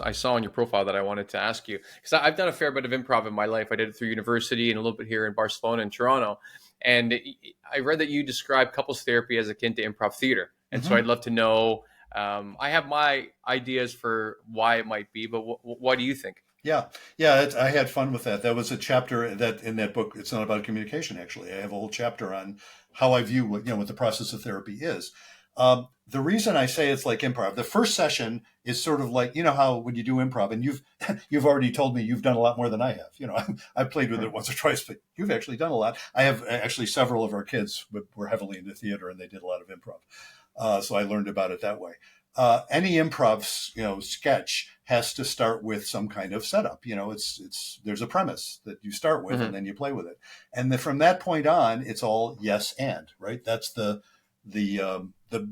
I saw on your profile that I wanted to ask you, because I've done a fair bit of improv in my life. I did it through university and a little bit here in Barcelona and Toronto. And I read that you describe couples therapy as akin to improv theater. And so Mm-hmm. I'd love to know, I have my ideas for why it might be, but what do you think? Yeah, yeah, I had fun with that. That was a chapter that in that book. It's not about communication, actually. I have a whole chapter on how I view what the process of therapy is. The reason I say it's like improv, the first session is sort of like how when you do improv, and you've already told me you've done a lot more than I have. I've played with it once or twice, but you've actually done a lot. I have actually several of our kids were heavily into theater, and they did a lot of improv, so I learned about it that way. Any improv, sketch has to start with some kind of setup. There's a premise that you start with, and then you play with it, and then from that point on, it's all yes and right. That's the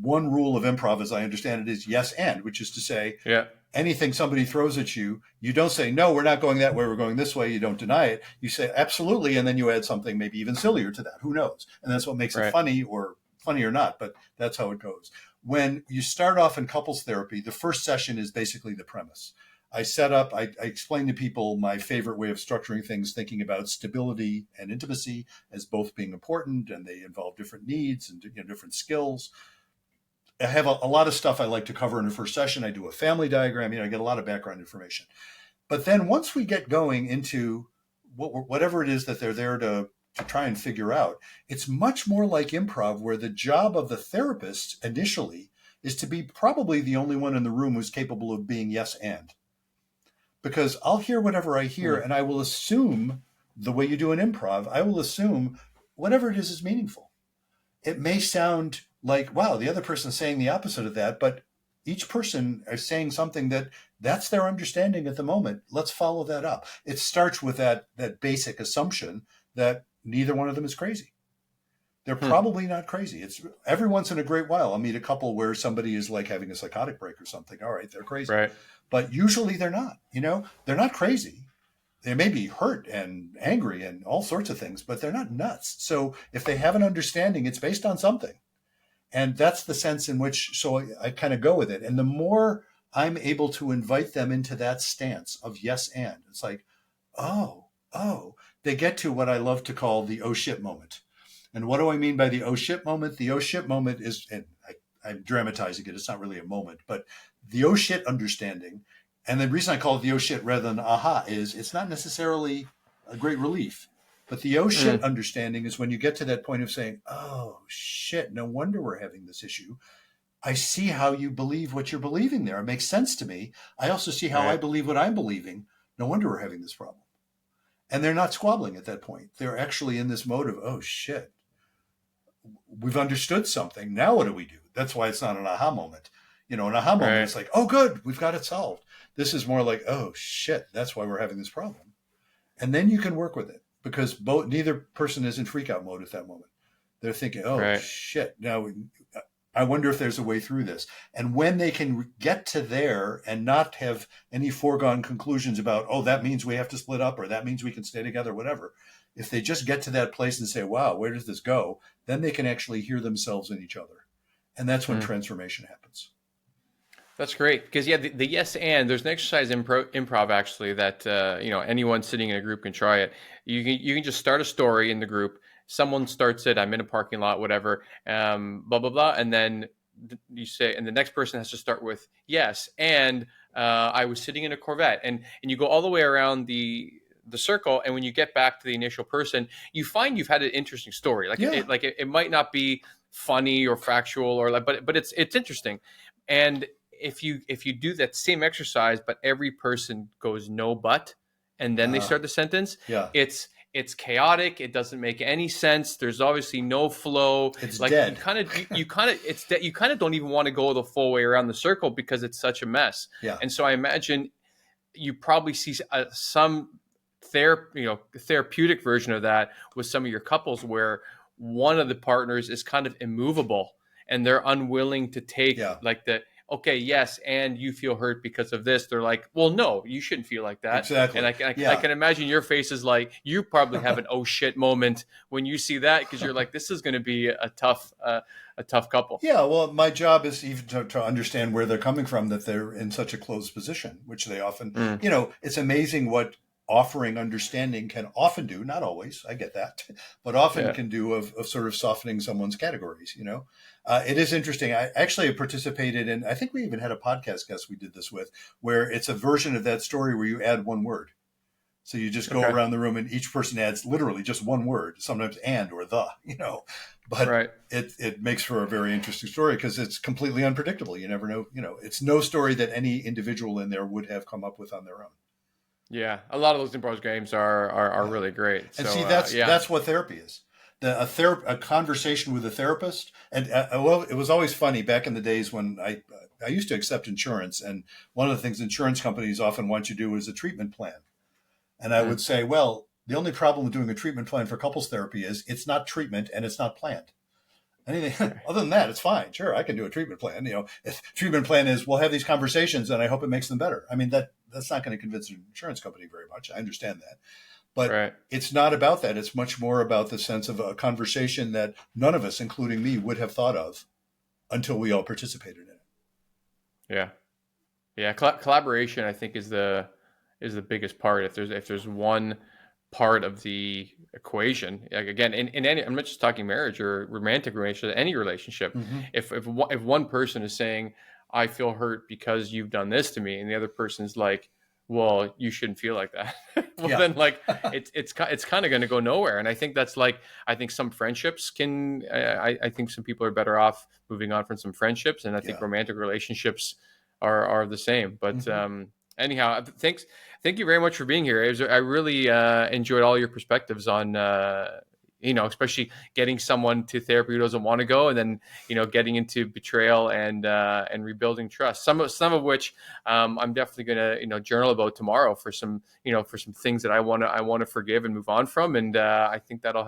one rule of improv, as I understand it, is yes and, which is to say, Yeah. anything somebody throws at you, you don't say no, we're not going that way, we're going this way. You don't deny it. You say absolutely, and then you add something maybe even sillier to that. Who knows? And that's what makes it funny or not, but that's how it goes. When you start off in couples therapy, the first session is basically the premise. I explain to people my favorite way of structuring things, thinking about stability and intimacy as both being important, and they involve different needs and different skills. I have a lot of stuff I like to cover in the first session. I do a family diagram, I get a lot of background information. But then once we get going into whatever it is that they're there to try and figure out, it's much more like improv, where the job of the therapist initially is to be probably the only one in the room who's capable of being yes and. Because I'll hear whatever I hear, and I will assume, the way you do an improv, I will assume whatever it is meaningful. It may sound like, wow, the other person's saying the opposite of that, but each person is saying something that's their understanding at the moment. Let's follow that up. It starts with that basic assumption that neither one of them is crazy. They're probably not crazy. It's every once in a great while I'll meet a couple where somebody is like having a psychotic break or something. All right, they're crazy. Right. But usually they're not. They're not crazy. They may be hurt and angry and all sorts of things, but they're not nuts. So if they have an understanding, it's based on something. And that's the sense in which, so I kind of go with it. And the more I'm able to invite them into that stance of yes and, it's like, oh, they get to what I love to call the oh shit moment. And what do I mean by the oh shit moment? The oh shit moment is, and I'm dramatizing it, it's not really a moment, but the oh shit understanding. And the reason I call it the oh shit rather than aha is it's not necessarily a great relief. But the oh shit understanding is when you get to that point of saying, oh shit, no wonder we're having this issue. I see how you believe what you're believing there. It makes sense to me. I also see how I believe what I'm believing. No wonder we're having this problem. And they're not squabbling at that point. They're actually in this mode of, oh shit, we've understood something. Now what do we do? That's why it's not an aha moment. An aha moment is like, oh good, we've got it solved. This is more like, oh shit, that's why we're having this problem. And then you can work with it. Because neither person is in freak out mode at that moment. They're thinking, oh, shit, now I wonder if there's a way through this. And when they can get to there and not have any foregone conclusions about, oh, that means we have to split up or that means we can stay together, whatever. If they just get to that place and say, wow, where does this go? Then they can actually hear themselves in each other. And that's when transformation happens. That's great. Because, the yes and, there's an exercise improv actually that, anyone sitting in a group can try it. You can just start a story in the group. Someone starts it, I'm in a parking lot, whatever, blah, blah, blah. And then you say, and the next person has to start with, yes, and I was sitting in a Corvette. And you go all the way around the circle. And when you get back to the initial person, you find you've had an interesting story. It might not be funny or factual but it's interesting. And if you do that same exercise, but every person goes no but, and then they start the sentence, it's chaotic. It doesn't make any sense. There's obviously no flow. It's like dead. You kind of don't even want to go the full way around the circle because it's such a mess. Yeah. And so I imagine you probably see some therapeutic version of that with some of your couples where one of the partners is kind of immovable and they're unwilling to take okay, yes, and you feel hurt because of this, they're like, well, no, you shouldn't feel like that. And Exactly. I Yeah. can imagine your face is like, you probably have an oh shit moment when you see that, because you're like, this is going to be a tough couple. Yeah, well, my job is even to understand where they're coming from, that they're in such a closed position, which they often, Mm, it's amazing what offering understanding can often do, not always, I get that, but often yeah. can do of sort of softening someone's categories. It is interesting. I actually have participated in, I think we even had a podcast guest we did this with, where it's a version of that story where you add one word. So you just go Okay. around the room and each person adds literally just one word, sometimes and or the. But Right. it makes for a very interesting story because it's completely unpredictable. You never know, it's no story that any individual in there would have come up with on their own. Yeah. A lot of those improv games are Yeah. really great. And So see, that's yeah. that's what therapy is. A conversation with a therapist. And well, it was always funny back in the days when I used to accept insurance, and one of the things insurance companies often want you to do is a treatment plan. And I Mm, would say, well, the only problem with doing a treatment plan for couples therapy is it's not treatment and it's not planned. Anything right. other than that, it's fine. Sure, I can do a treatment plan. If treatment plan is we'll have these conversations and I hope it makes them better. I mean, that's not going to convince an insurance company very much. I understand that. But Right. it's not about that. It's much more about the sense of a conversation that none of us, including me, would have thought of until we all participated in it. Yeah. Yeah. Collaboration, I think, is the biggest part. If there's one part of the equation, like again, in any, I'm not just talking marriage or romantic relationship, any relationship. Mm-hmm. If one person is saying, I feel hurt because you've done this to me, and the other person's like, well, you shouldn't feel like that. Well, Yeah. then, like, it's kind of going to go nowhere. And I think that's like, I think some friendships can, I think some people are better off moving on from some friendships, and I think Yeah. romantic relationships are the same. But Mm-hmm. anyhow, thank you very much for being here. I really enjoyed all your perspectives on especially getting someone to therapy who doesn't want to go, and then getting into betrayal and rebuilding trust. Some of which I'm definitely going to journal about tomorrow for some things that I want to forgive and move on from, and I think that'll help.